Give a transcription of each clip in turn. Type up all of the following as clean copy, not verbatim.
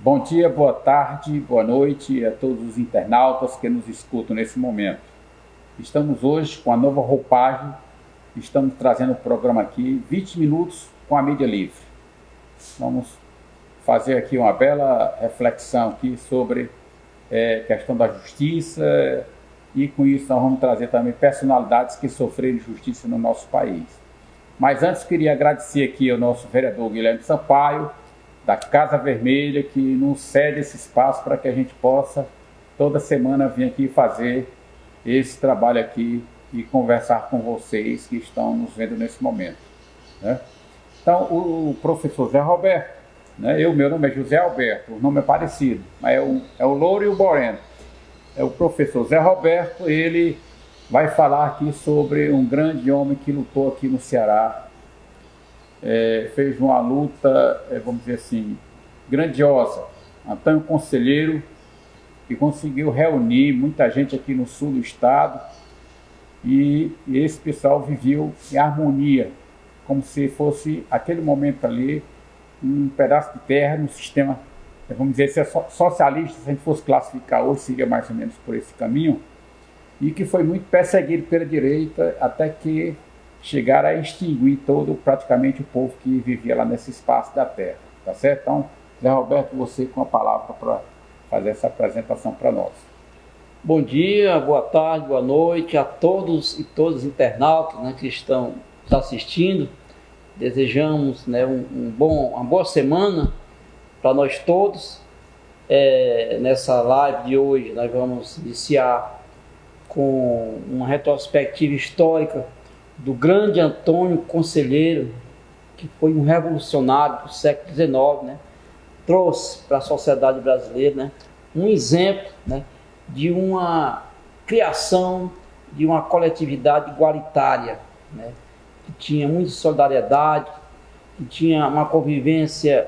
Bom dia, boa tarde, boa noite a todos os internautas que nos escutam nesse momento. Estamos hoje com a nova roupagem, estamos trazendo o programa aqui, 20 minutos com a mídia livre. Vamos fazer aqui uma bela reflexão aqui sobre a questão da justiça e com isso nós vamos trazer também personalidades que sofreram justiça no nosso país. Mas antes queria agradecer aqui ao nosso vereador Guilherme Sampaio, da Casa Vermelha, que nos cede esse espaço para que a gente possa toda semana vir aqui fazer esse trabalho aqui e conversar com vocês que estão nos vendo nesse momento, né? Então, o professor Zé Roberto, né? Meu nome é José Alberto, o nome é parecido, mas é o louro e o moreno. É o professor Zé Roberto, ele vai falar aqui sobre um grande homem que lutou aqui no Ceará, fez uma luta, vamos dizer assim, grandiosa. Antônio Conselheiro, que conseguiu reunir muita gente aqui no sul do estado e esse pessoal viveu em harmonia, como se fosse aquele momento ali um pedaço de terra no sistema, vamos dizer, se é socialista, se a gente fosse classificar hoje, seria mais ou menos por esse caminho, e que foi muito perseguido pela direita até que chegaram a extinguir praticamente o povo que vivia lá nesse espaço da terra, tá certo? Então, Zé Roberto, você com a palavra para fazer essa apresentação para nós. Bom dia, boa tarde, boa noite a todos e todas os internautas, né, que estão assistindo. Desejamos, né, uma boa semana para nós todos. Nessa live de hoje nós vamos iniciar com uma retrospectiva histórica do grande Antônio Conselheiro, que foi um revolucionário do século XIX, né? Trouxe para a sociedade brasileira, né, um exemplo, né, de uma criação de uma coletividade igualitária, né, que tinha muita solidariedade, que tinha uma convivência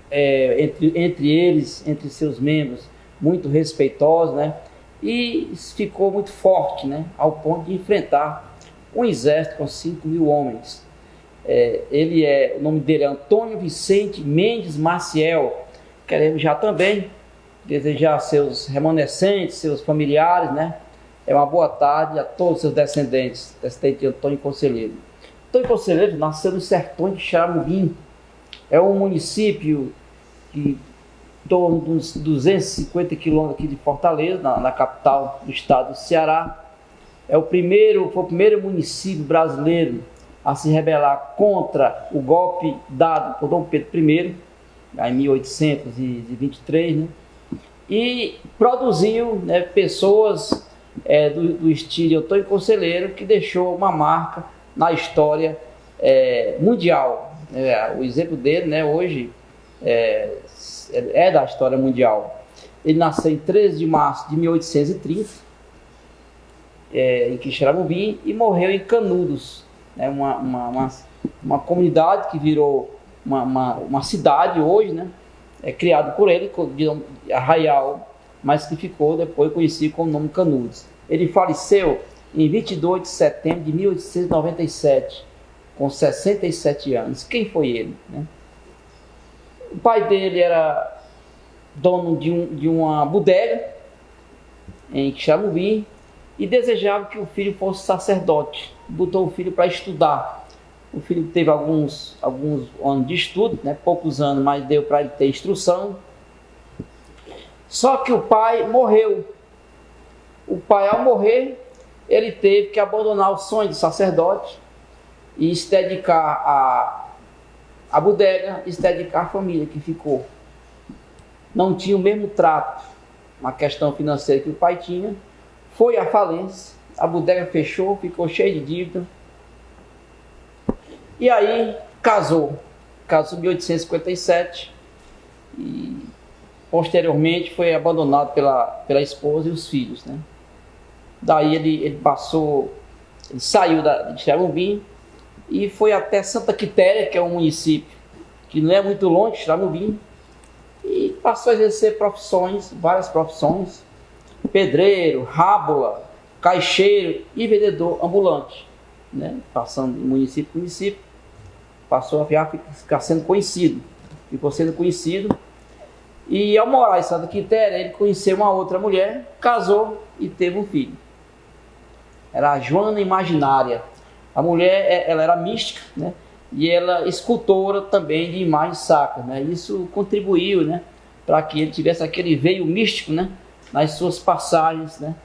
entre eles, entre seus membros, muito respeitosa, né, e ficou muito forte, né, ao ponto de enfrentar um exército com 5.000 homens. O nome dele é Antônio Vicente Mendes Maciel. Queremos já também desejar a seus remanescentes, seus familiares, né, uma boa tarde a todos os seus descendentes de Antônio Conselheiro. Antônio Conselheiro nasceu nos sertões de Xaramubim. É um município que em torno dos 250 quilômetros aqui de Fortaleza, na capital do estado do Ceará. Foi o primeiro município brasileiro a se rebelar contra o golpe dado por Dom Pedro I, em 1823, né? E produziu, né, pessoas do estilo de Antônio Conselheiro, que deixou uma marca na história mundial. O exemplo dele, né, hoje é da história mundial. Ele nasceu em 13 de março de 1830, em Quixeramobim, e morreu em Canudos, né, uma comunidade que virou uma cidade hoje, né, criado por ele, de Arraial, mas que ficou depois conhecido com o nome Canudos. Ele faleceu em 22 de setembro de 1897, com 67 anos. Quem foi ele, né? O pai dele era dono de uma bodega em Quixeramobim e desejava que o filho fosse sacerdote. Botou o filho para estudar. O filho teve alguns anos de estudo, né? Poucos anos, mas deu para ele ter instrução. Só que o pai morreu. O pai, ao morrer, ele teve que abandonar o sonho de sacerdote e se dedicar à bodega e se dedicar à família que ficou. Não tinha o mesmo trato na questão financeira que o pai tinha. Foi à falência, a bodega fechou, ficou cheia de dívida. E aí casou em 1857 e posteriormente foi abandonado pela esposa e os filhos, né? Daí ele saiu de Xaramubim e foi até Santa Quitéria, que é um município que não é muito longe de Xaramubim, e passou a exercer várias profissões: pedreiro, rábula, caixeiro e vendedor ambulante, né? Passando de município em município, passou a ficar sendo conhecido. Ficou sendo conhecido E ao morar em Santa Quitéria, ele conheceu uma outra mulher, casou e teve um filho. Era a Joana Imaginária. A mulher, ela era mística, né? E ela escultora também de imagens sacras, né? Isso contribuiu, né, para que ele tivesse aquele veio místico, né, nas suas passagens, né,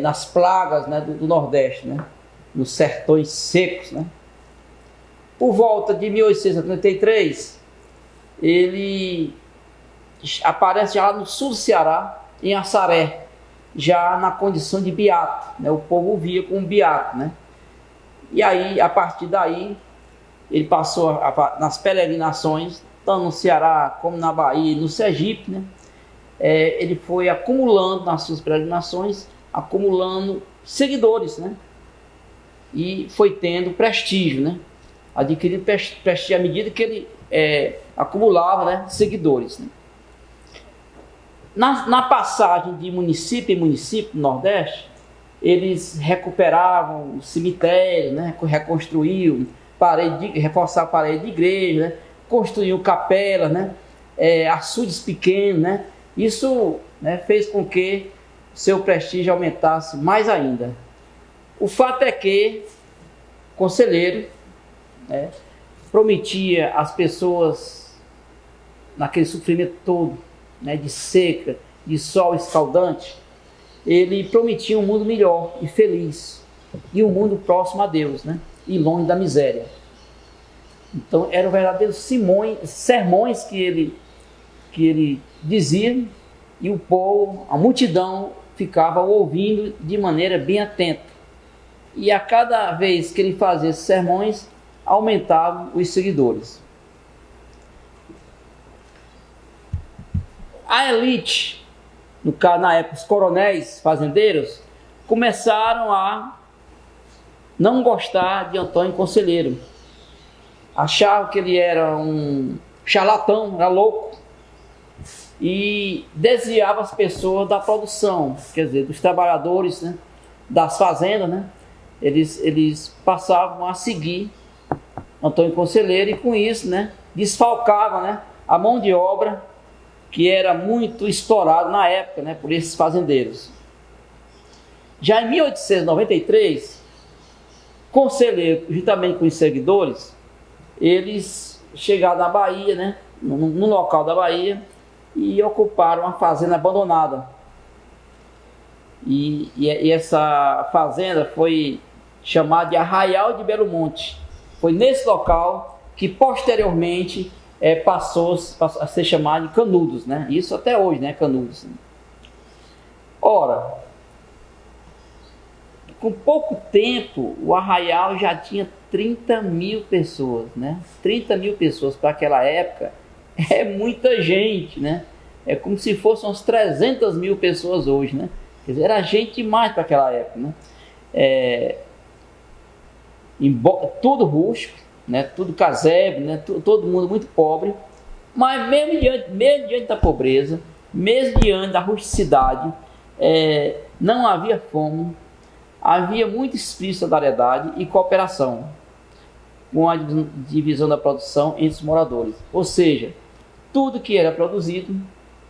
nas plagas, né, do Nordeste, né, nos sertões secos, né. Por volta de 1873, ele aparece já no sul do Ceará, em Assaré, já na condição de beato, né? O povo o via como beato, né? E aí, a partir daí, ele passou nas peregrinações, tanto no Ceará como na Bahia e no Sergipe, né? Ele foi acumulando nas suas peregrinações, acumulando seguidores, né? E foi tendo prestígio, né? Adquirindo prestígio à medida que ele acumulava, né, seguidores, né? Na passagem de município em município no Nordeste, eles recuperavam o cemitério, né? Reconstruíam reforçar a parede de igreja, né? Construiu capelas, né? Açudes pequenos, né? Isso, né, fez com que seu prestígio aumentasse mais ainda. O fato é que o conselheiro, né, prometia às pessoas, naquele sofrimento todo, né, de seca, de sol escaldante, ele prometia um mundo melhor e feliz, e um mundo próximo a Deus, né? E longe da miséria. Então eram verdadeiros sermões que ele dizia, e o povo, a multidão, ficava ouvindo de maneira bem atenta. E a cada vez que ele fazia esses sermões, aumentavam os seguidores. A elite, no caso na época os coronéis fazendeiros, começaram a não gostar de Antônio Conselheiro. Achavam que ele era um charlatão, era louco, e desviava as pessoas da produção, quer dizer, dos trabalhadores, né, das fazendas, né? Eles passavam a seguir Antônio Conselheiro, e com isso, né, desfalcava, né, a mão de obra que era muito explorada na época, né, por esses fazendeiros. Já em 1893, Conselheiro, juntamente com os seguidores, eles chegaram na Bahia, né, no local da Bahia, e ocuparam uma fazenda abandonada. E essa fazenda foi chamada de Arraial de Belo Monte. Foi nesse local que posteriormente passou a ser chamado de Canudos, né? Isso até hoje, né? Canudos. Ora, com pouco tempo, o Arraial já tinha 30 mil pessoas, né? 30 mil pessoas para aquela época é muita gente, né? É como se fossem umas 300 mil pessoas hoje, né? Quer dizer, era gente demais para aquela época, né? Tudo rústico, né? Tudo casebre, né? Todo mundo muito pobre, mas mesmo diante da pobreza, mesmo diante da rusticidade, não havia fome, havia muito espírito de solidariedade e cooperação, com a divisão da produção entre os moradores. Ou seja, tudo que era produzido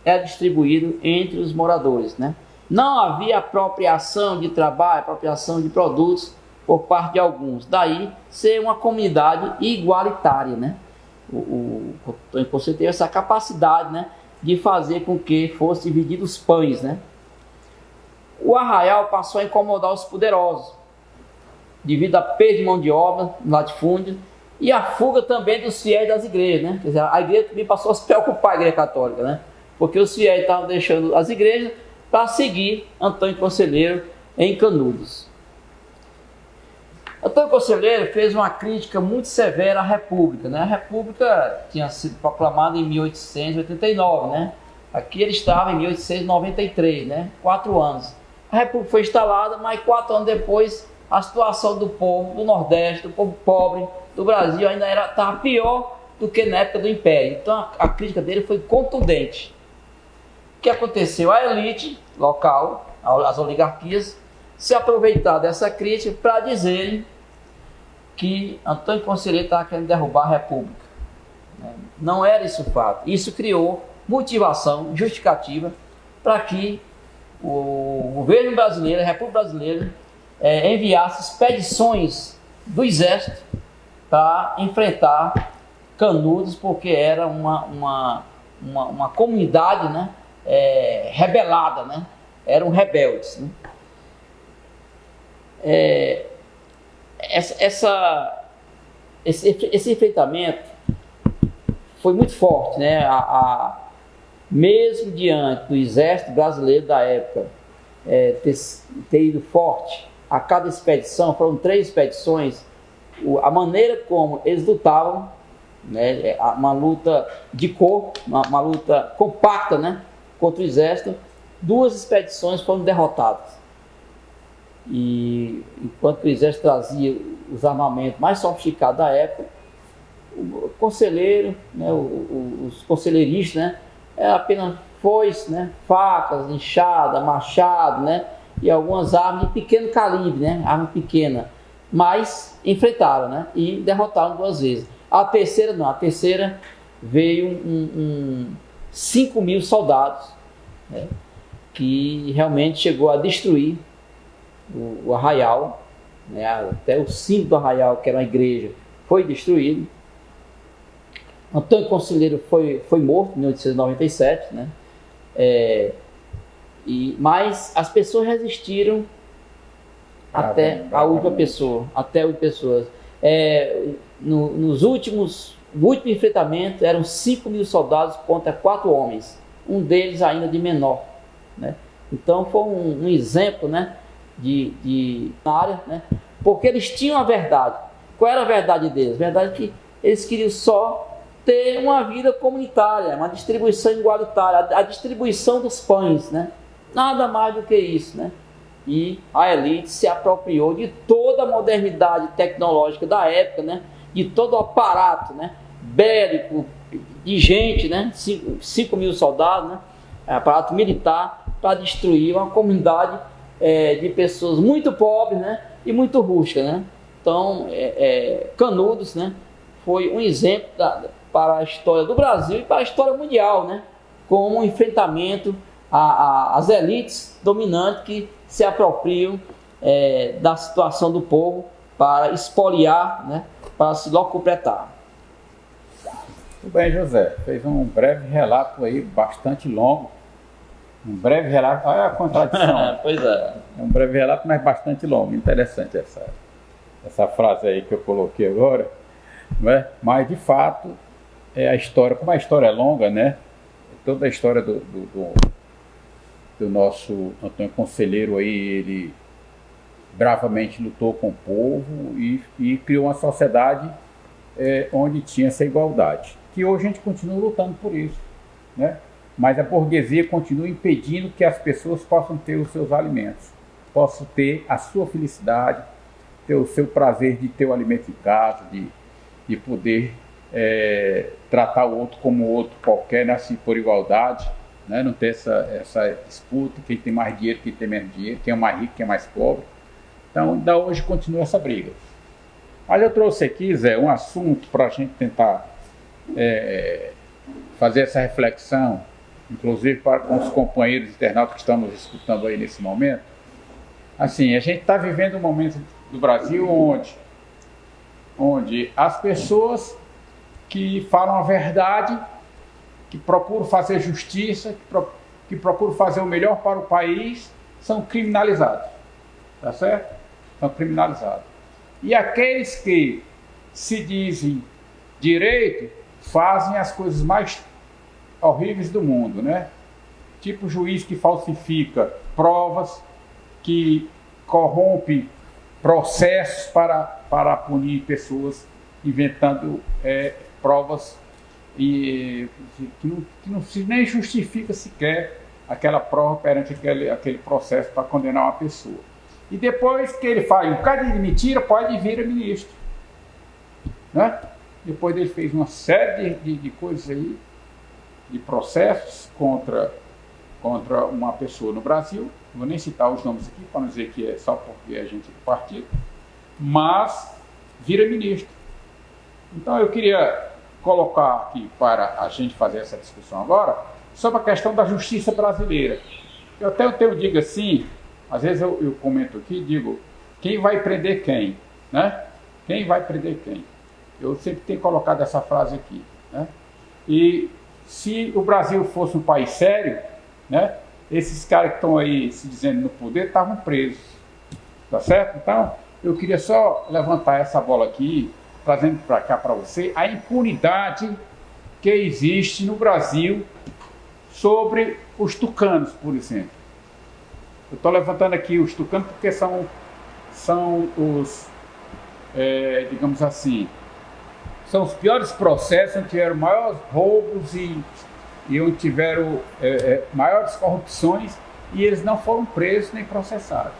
era distribuído entre os moradores, né? Não havia apropriação de trabalho, apropriação de produtos por parte de alguns. Daí ser uma comunidade igualitária, né? O Conselheiro teve essa capacidade, né, de fazer com que fossem divididos os pães, né? O Arraial passou a incomodar os poderosos, devido à perda de mão de obra, latifúndio, e a fuga também dos fiéis das igrejas, né? Quer dizer, a igreja também passou a se preocupar, a igreja católica, né? Porque os fiéis estavam deixando as igrejas para seguir Antônio Conselheiro em Canudos. Antônio Conselheiro fez uma crítica muito severa à República, né? A República tinha sido proclamada em 1889, né? Aqui ele estava em 1893, né? 4 anos. A República foi instalada, mas 4 anos depois a situação do povo do Nordeste, do povo pobre do Brasil ainda estava pior do que na época do Império. Então a crítica dele foi contundente. O que aconteceu? A elite local, as oligarquias, se aproveitaram dessa crítica para dizerem que Antônio Conselheiro estava querendo derrubar a República. Não era isso o fato. Isso criou motivação justificativa para que o governo brasileiro, a República Brasileira, enviasse expedições do Exército para enfrentar Canudos, porque era uma comunidade, né, rebelada, né, eram rebeldes. Né. Esse enfrentamento foi muito forte, né? Mesmo diante do exército brasileiro da época ter ido forte, a cada expedição, foram 3 expedições, a maneira como eles lutavam, né? Uma luta de corpo, uma luta compacta, né? Contra o exército, 2 expedições foram derrotadas. E enquanto o exército trazia os armamentos mais sofisticados da época, o conselheiro, né, os conselheiristas, né, apenas foice, né, facas, enxada, machado, né, e algumas armas de pequeno calibre, né, arma pequena, mas enfrentaram, né, e derrotaram 2 vezes. A terceira não, a terceira veio 5.000 soldados, né, que realmente chegou a destruir o arraial, né, até o símbolo do arraial, que era uma igreja, foi destruído. Antônio Conselheiro foi morto em 1897, né? Mas as pessoas resistiram até a última pessoa, até 8 pessoas. No último enfrentamento eram 5.000 soldados contra 4 homens, um deles ainda de menor, né? Então foi um exemplo, né, de área, né? Porque eles tinham a verdade. Qual era a verdade deles? A verdade é que eles queriam só ter uma vida comunitária, uma distribuição igualitária, a distribuição dos pães, né? Nada mais do que isso, né? E a elite se apropriou de toda a modernidade tecnológica da época, né? De todo o aparato, né, bélico, de gente, né? 5.000 soldados, né? Aparato militar, para destruir uma comunidade de pessoas muito pobres, né? E muito rústicas, né? Então, Canudos, né, foi um exemplo para a história do Brasil e para a história mundial, né? Como um enfrentamento às elites dominantes que se apropriam da situação do povo para expoliar, né? Para se locupletar. Muito bem, José. Fez um breve relato aí, bastante longo. Um breve relato, olha a contradição. Pois é. É um breve relato, mas bastante longo. Interessante essa frase aí que eu coloquei agora. Né? Mas, de fato, a história, como a história é longa, né? Toda a história do nosso Antônio Conselheiro aí, ele bravamente lutou com o povo e criou uma sociedade onde tinha essa igualdade. Que hoje a gente continua lutando por isso, né? Mas a burguesia continua impedindo que as pessoas possam ter os seus alimentos, possam ter a sua felicidade, ter o seu prazer de ter o alimento em casa, de poder tratar o outro como o outro qualquer, né, assim, por igualdade, né, não ter essa disputa, quem tem mais dinheiro, quem tem menos dinheiro, quem é mais rico, quem é mais pobre. Então, ainda hoje continua essa briga. Mas eu trouxe aqui, Zé, um assunto para a gente tentar fazer essa reflexão, inclusive com os companheiros internautas que estão nos escutando aí nesse momento. Assim, a gente está vivendo um momento do Brasil onde as pessoas que falam a verdade, que procuram fazer justiça, que procuram fazer o melhor para o país, são criminalizados. Tá certo? São criminalizados. E aqueles que se dizem direito fazem as coisas mais horríveis do mundo, né? Tipo juiz que falsifica provas, que corrompe processos para punir pessoas, inventando provas que não se nem justifica sequer aquela prova perante aquele processo para condenar uma pessoa. E depois que ele faz um bocado de mentira, pode vir a ministro, né? Depois ele fez uma série de coisas aí, de processos contra uma pessoa no Brasil. Não vou nem citar os nomes aqui, para não dizer que é só porque a gente é do partido, mas vira ministro. Então eu queria colocar aqui, para a gente fazer essa discussão agora, sobre a questão da justiça brasileira. Eu digo assim, às vezes eu comento aqui, digo, quem vai prender quem? Né? Quem vai prender quem? Eu sempre tenho colocado essa frase aqui. Né? E se o Brasil fosse um país sério, né, esses caras que estão aí se dizendo no poder estavam presos. Tá certo? Então, eu queria só levantar essa bola aqui, trazendo para cá para você a impunidade que existe no Brasil sobre os tucanos, por exemplo. Eu estou levantando aqui os tucanos porque são os, digamos assim, são os piores processos onde tiveram maiores roubos e onde tiveram maiores corrupções e eles não foram presos nem processados.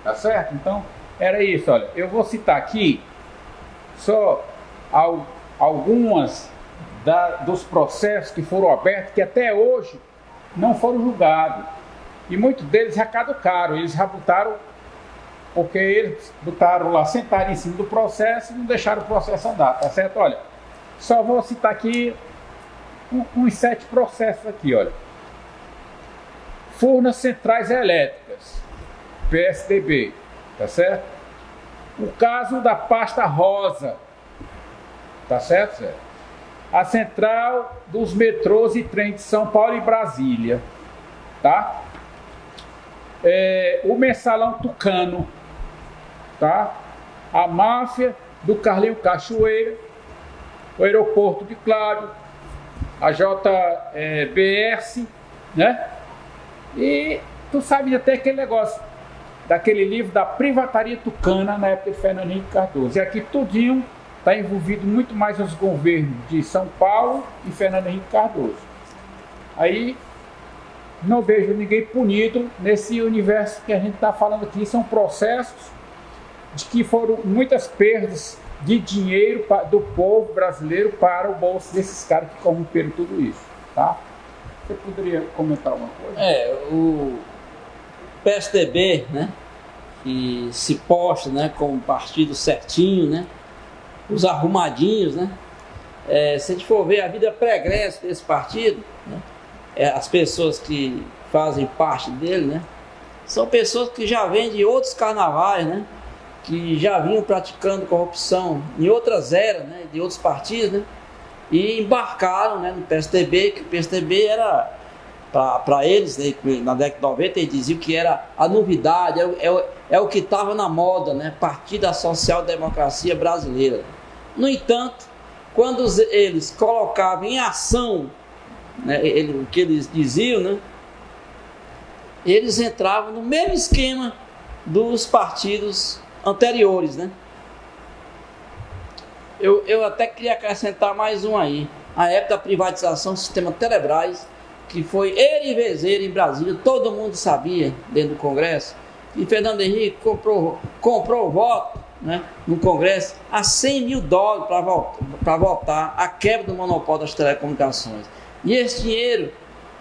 Tá certo? Então, era isso. Olha, eu vou citar aqui só algumas dos processos que foram abertos que até hoje não foram julgados. E muitos deles já caducaram. Eles já botaram, porque eles botaram lá, sentaram em cima do processo e não deixaram o processo andar. Tá certo? Olha, só vou citar aqui uns 7 processos aqui, olha. Furnas Centrais Elétricas, PSDB, tá certo? O caso da pasta rosa, tá certo, Zé? A central dos metrôs e trens de São Paulo e Brasília, tá? O mensalão tucano, tá? A máfia do Carlinho Cachoeira, o aeroporto de Claro, a JBS, né? E tu sabe até aquele negócio daquele livro da privataria tucana na época de Fernando Henrique Cardoso. E aqui tudinho está envolvido muito mais os governos de São Paulo e Fernando Henrique Cardoso. Aí não vejo ninguém punido nesse universo que a gente está falando aqui. São processos de que foram muitas perdas de dinheiro do povo brasileiro para o bolso desses caras que corromperam tudo isso, tá? Você poderia comentar uma coisa? O PSDB, né, que se posta, né, como um partido certinho, né, os arrumadinhos, né, se a gente for ver a vida pregressa desse partido, né, as pessoas que fazem parte dele, né, são pessoas que já vêm de outros carnavais, né, que já vinham praticando corrupção em outras eras, né, de outros partidos, né, e embarcaram, né, no PSDB, que o PSDB era, para eles, né, na década de 90, eles diziam que era a novidade, é o que estava na moda, né, Partido da Social Democracia Brasileira. No entanto, quando eles colocavam em ação, né, o que eles diziam, né, eles entravam no mesmo esquema dos partidos anteriores, né? Eu até queria acrescentar mais um aí. A época da privatização do sistema Telebrás, que foi erivezeiro em Brasília, todo mundo sabia dentro do Congresso, e Fernando Henrique comprou voto, né, no Congresso a $100 mil para votar a quebra do monopólio das telecomunicações. E esse dinheiro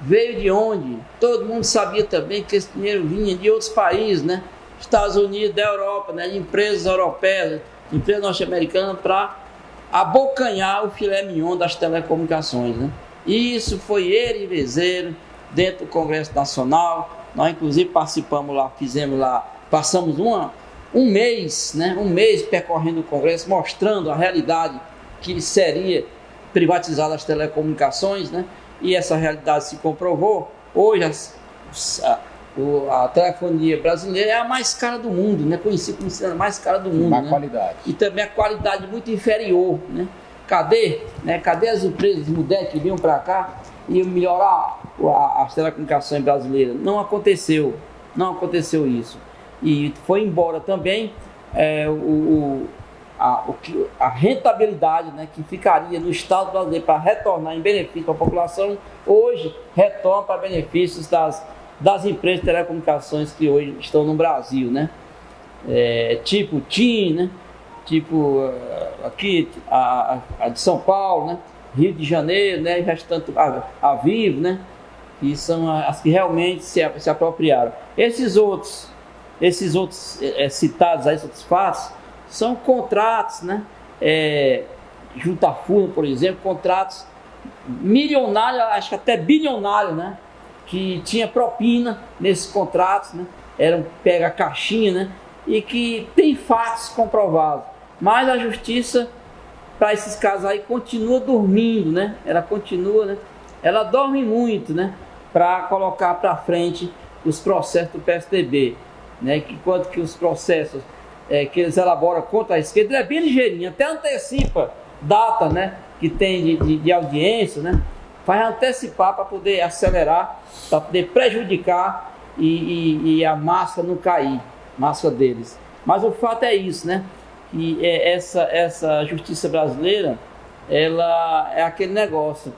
veio de onde? Todo mundo sabia também que esse dinheiro vinha de outros países, né? Estados Unidos, da Europa, né, de empresas europeias, empresas norte-americanas, para abocanhar o filé mignon das telecomunicações, né? E isso foi erivezeiro dentro do Congresso Nacional. Nós inclusive participamos lá, passamos um mês, né, percorrendo o Congresso, mostrando a realidade que seria privatizar as telecomunicações, né? E essa realidade se comprovou. Hoje a telefonia brasileira é a mais cara do mundo, né? Conhecida como sendo a mais cara do mundo, má né? qualidade. E também a qualidade muito inferior, né? Cadê as empresas modernas que vinham para cá e melhorar as telecomunicações brasileiras? Não aconteceu isso. E foi embora também a rentabilidade, né, que ficaria no Estado brasileiro para retornar em benefício para a população, hoje retorna para benefícios das empresas de telecomunicações que hoje estão no Brasil, né? Tipo TIM, né? Tipo aqui a de São Paulo, né? Rio de Janeiro, né? E restante a Vivo, né? Que são as que realmente se apropriaram. Esses outros citados aí, esses fatos, são contratos, né? Junta Furnas, por exemplo, contratos milionário, acho que até bilionário, né? Que tinha propina nesses contratos, né? Pega a caixinha, né? E que tem fatos comprovados. Mas a justiça, para esses casos aí, continua dormindo, né? Ela continua, né? Ela dorme muito, né? Para colocar para frente os processos do PSDB, né? Enquanto que os processos que eles elaboram contra a esquerda, ele é bem ligeirinho, até antecipa data, né? Que tem de audiência, né? Faz antecipar para poder acelerar, para poder prejudicar e a máscara não cair, máscara deles. Mas o fato é isso, né? Que essa justiça brasileira, ela é aquele negócio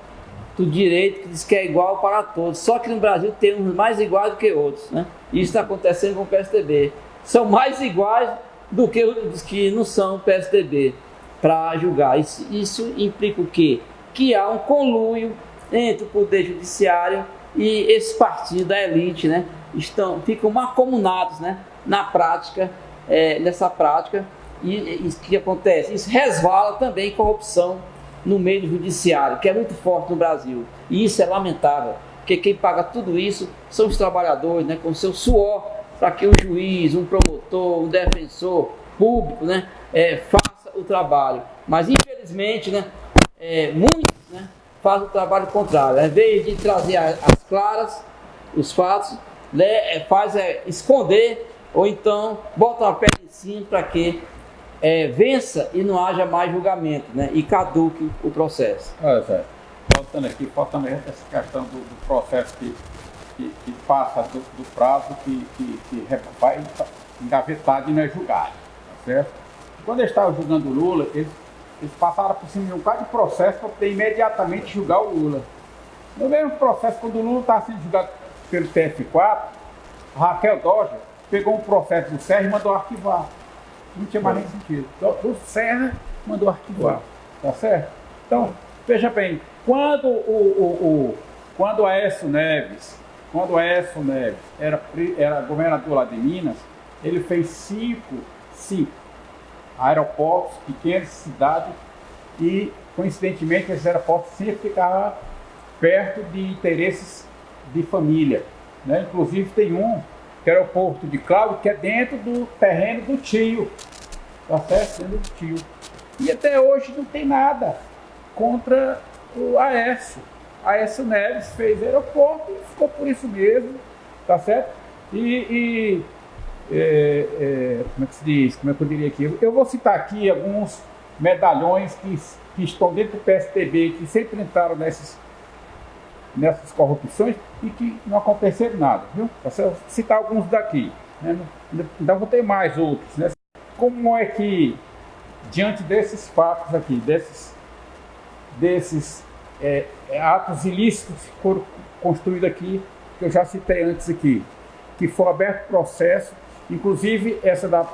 do direito que diz que é igual para todos, só que no Brasil tem uns mais iguais do que outros, né? Isso está acontecendo com o PSDB. São mais iguais do que os que não são PSDB para julgar. Isso implica o quê? Que há um conluio entre o Poder Judiciário e esse partido da elite, né? Ficam mancomunados, né? Na prática, nessa prática. E o que acontece? Isso resvala também corrupção no meio do judiciário, que é muito forte no Brasil. E isso é lamentável, porque quem paga tudo isso são os trabalhadores, né? Com seu suor, para que um juiz, um promotor, um defensor público, né? Faça o trabalho. Mas, infelizmente, né? Muitos, né? Fazem o trabalho contrário. Ao invés de trazer as claras, os fatos, faz esconder, ou então bota uma pedra em cima para que vença e não haja mais julgamento, né? E caduque o processo. Olha, Zé, faltando essa questão do processo que passa do prazo, que vai engavetado e não é julgado, tá certo? Quando eles estavam julgando o Lula, eles passaram por cima de um bocado de processo para poder imediatamente julgar o Lula. No mesmo processo, quando o Lula estava sendo julgado pelo TF4, a Raquel Dodge pegou um processo do Serra e mandou arquivar. Não tinha mais nem sentido. Então, o Serra mandou arquivar, tá certo? Então, veja bem, quando Aécio Neves era governador lá de Minas, ele fez cinco aeroportos, pequenas cidades, e coincidentemente esses aeroportos sempre ficavam perto de interesses de família, né? Inclusive tem um que era o Porto de Cláudio, que é dentro do terreno do tio, tá certo? Dentro do tio. E até hoje não tem nada contra o Aécio. Aécio Neves fez aeroporto e ficou por isso mesmo, tá certo? Como é que se diz? Como é que eu diria aqui? Eu vou citar aqui alguns medalhões que estão dentro do PSDB, que sempre entraram nessas corrupções e que não aconteceram nada, viu? Vou citar alguns daqui, né? Ainda vou ter mais outros, né? Como é que, diante desses fatos aqui, desses atos ilícitos que foram construídos aqui, que eu já citei antes aqui, que foi aberto processo, inclusive essa da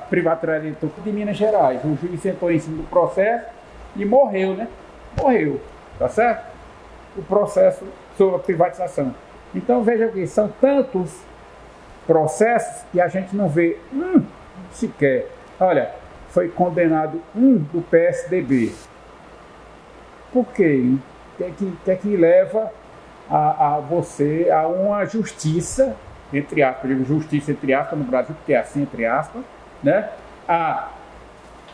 privatização de Minas Gerais, o juiz sentou em cima do processo e morreu, né? Morreu, tá certo? O processo sobre a privatização. Então veja que são tantos processos que a gente não vê sequer. Olha, foi condenado do PSDB. Por quê? O que é que leva a você a uma justiça, entre aspas, justiça entre aspas no Brasil, porque é assim entre aspas, né? A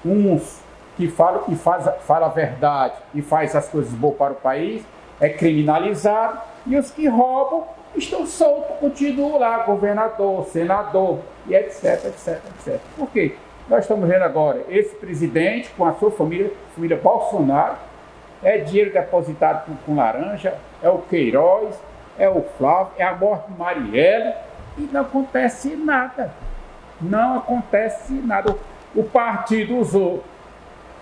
uns que falam e fala a verdade e faz as coisas boas para o país, é criminalizado, e os que roubam estão soltos, continuam lá, governador, senador, e etc, etc, etc. Por quê? Nós estamos vendo agora esse presidente com a sua família Bolsonaro, dinheiro depositado com laranja, é o Queiroz, é o Flávio, é a morte de Marielle, e não acontece nada. Não acontece nada. O partido usou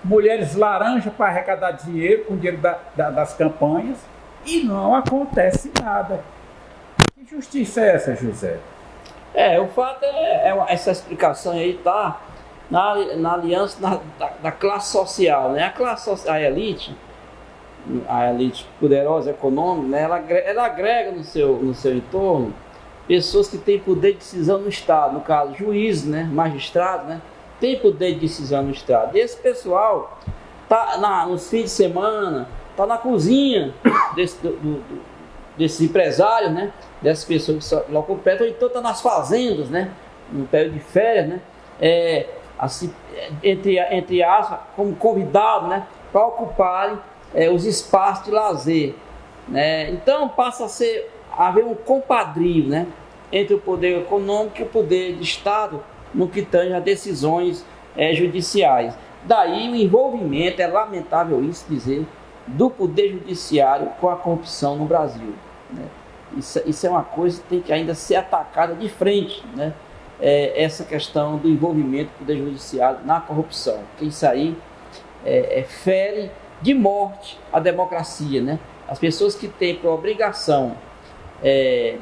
mulheres laranja para arrecadar dinheiro, com dinheiro das campanhas, e não acontece nada. Que justiça é essa, José? O fato essa explicação aí está na aliança da classe social, né? A classe social, a elite poderosa econômica, né? Ela agrega no seu entorno pessoas que têm poder de decisão no Estado, no caso, juízes, né? Magistrados, né? Tem poder de decisão no Estado. E esse pessoal tá nos fins de semana, tá na cozinha desses empresários, né? Dessas pessoas que lá completam, ou então está nas fazendas, né? No período de férias, né? Assim, entre aspas, como convidado, né? Para ocuparem os espaços de lazer, né? Então passa a haver um compadrio, né? Entre o poder econômico e o poder de Estado no que tange a decisões judiciais. Daí o envolvimento, é lamentável isso dizer, do poder judiciário com a corrupção no Brasil, né? Isso é uma coisa que tem que ainda ser atacada de frente, né? Essa questão do envolvimento do poder judiciário na corrupção, porque isso aí fere de morte a democracia, né? As pessoas que têm por obrigação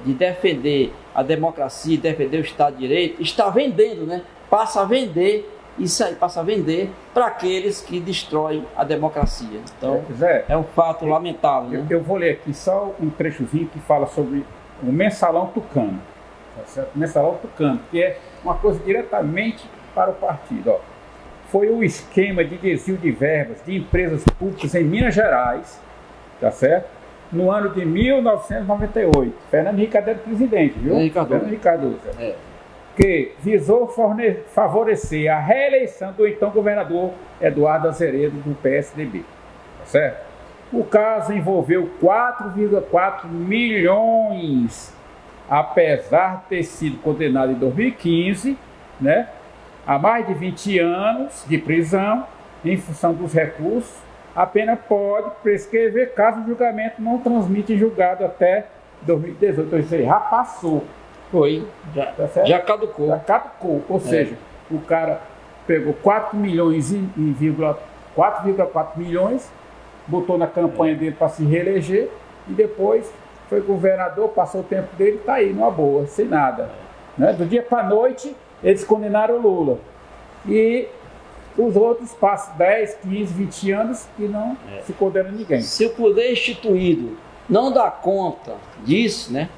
de defender a democracia, defender o Estado de Direito, está vendendo, né? Passa a vender isso aí, passa a vender para aqueles que destroem a democracia. Então, Zé, é um fato lamentável, né? Eu vou ler aqui só um trechozinho que fala sobre o Mensalão Tucano, tá certo? O Mensalão Tucano, que é uma coisa diretamente para o partido. Ó. Foi o esquema de desvio de verbas de empresas públicas em Minas Gerais, tá certo? No ano de 1998. Fernando Henrique era presidente, viu? Fernando Henrique Cardoso. Que visou favorecer a reeleição do então governador Eduardo Azeredo, do PSDB. Tá certo? O caso envolveu 4,4 milhões, apesar de ter sido condenado em 2015, né, a mais de 20 anos de prisão, em função dos recursos. A pena pode prescrever caso o julgamento não transmite em julgado até 2018. Então, isso aí já passou. Foi, já caducou. Já caducou, ou seja, o cara pegou 4,4 milhões, botou na campanha dele para se reeleger e depois foi governador, passou o tempo dele, está aí, numa boa, sem nada. Né? Do dia para a noite, eles condenaram o Lula. E os outros passam 10, 15, 20 anos e não se condena ninguém. Se o poder instituído não dá conta disso, né?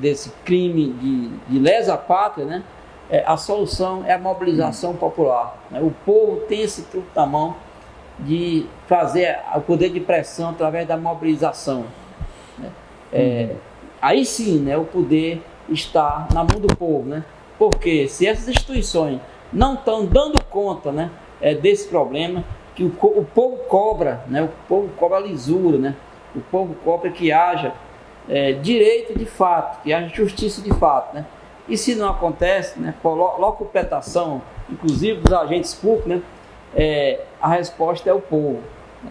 Desse crime de lesa pátria, né? A solução é a mobilização popular, né? O povo tem esse truque na mão de fazer o poder de pressão através da mobilização, né? Aí sim, né, o poder está na mão do povo, né? Porque se essas instituições não estão dando conta, né, desse problema, que o povo cobra, né? O povo cobra a lisura, né? O povo cobra que haja direito de fato, que haja justiça de fato, né? E se não acontece, né, por locupletação, inclusive dos agentes públicos, né, a resposta é o povo, né?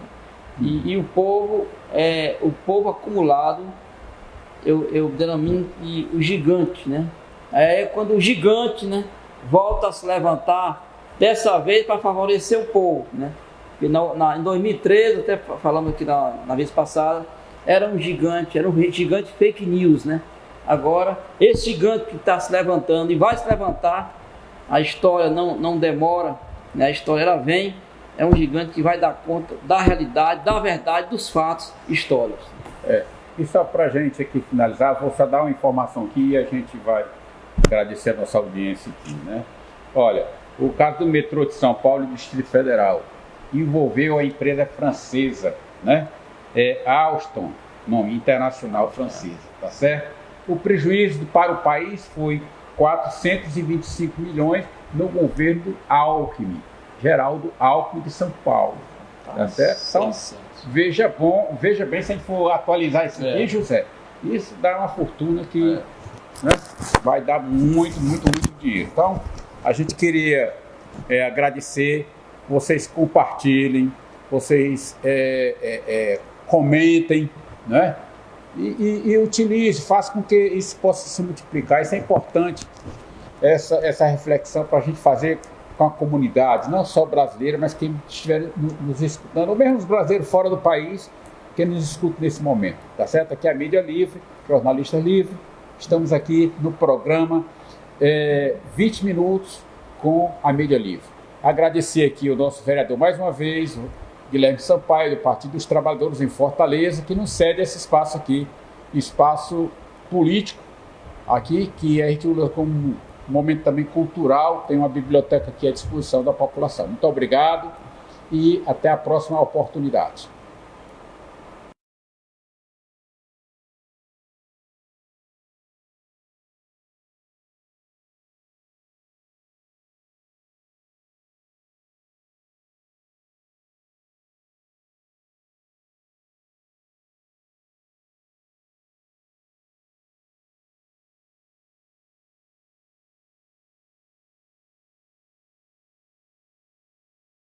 E o povo acumulado, eu denomino o gigante, né? Quando o gigante, né, volta a se levantar, dessa vez para favorecer o povo, né? Em 2013, até falamos aqui na vez passada, era um gigante fake news, né? Agora, esse gigante que está se levantando e vai se levantar, a história não demora, né? A história ela vem, é um gigante que vai dar conta da realidade, da verdade, dos fatos históricos. E só para a gente aqui finalizar, vou só dar uma informação aqui e a gente vai agradecer a nossa audiência aqui, né? Olha, o caso do metrô de São Paulo e do Distrito Federal envolveu a empresa francesa, né? Alstom, nome internacional francesa, tá certo? O prejuízo para o país foi 425 milhões no governo Alckmin, Geraldo Alckmin de São Paulo, tá certo? Então, veja bem se a gente for atualizar isso aqui, José, isso dá uma fortuna que né, vai dar muito dinheiro. Então, a gente queria agradecer, vocês compartilhem, vocês comentem, né? E utilize, faça com que isso possa se multiplicar. Isso é importante, essa reflexão para a gente fazer com a comunidade, não só brasileira, mas quem estiver nos escutando, ou mesmo os brasileiros fora do país, que nos escutam nesse momento, tá certo? Aqui é a Mídia Livre, Jornalista Livre, estamos aqui no programa 20 Minutos com a Mídia Livre. Agradecer aqui o nosso vereador mais uma vez, o Guilherme Sampaio, do Partido dos Trabalhadores em Fortaleza, que nos cede esse espaço aqui, espaço político, aqui, que a gente usa como um momento também cultural, tem uma biblioteca aqui à disposição da população. Muito obrigado e até a próxima oportunidade.